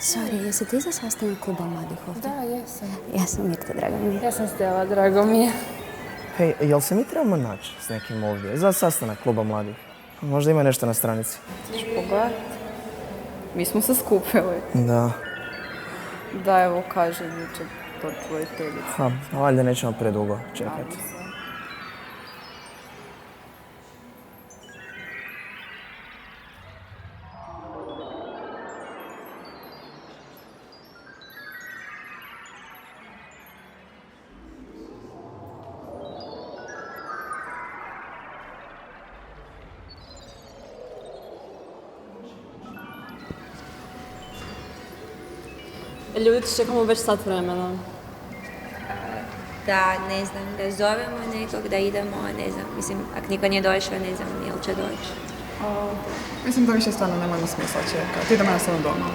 Sorry, jesi ti za sastanak kluba mladih ovdje? Da, jesam. Ja sam Mirta, drago mi je. Ja sam Stela, drago mi je. Hej, jel se mi trebamo naći s nekim ovdje za sastanak kluba mladih? Možda ima nešto na stranici. Ćeš pogledat? Mi smo se skupili. Da. Da, evo, kaže jučer to voditeljica. Ha, valjda nećemo predugo čekati. Ljudi, čekamo već sat vremena. Da, ne znam, da zovemo nekog, da idemo, ne znam, mislim, ako niko nije došao, ne znam, jel će doći. Mislim da više stvarno nema ni smisla čekati. Idemo ja samo doma.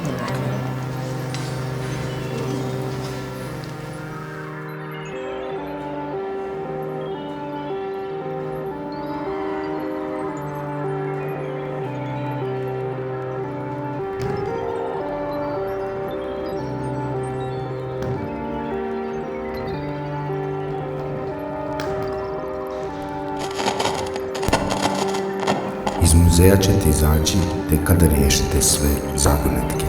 Iz muzeja ćete izaći tek kada riješite sve zagonetke.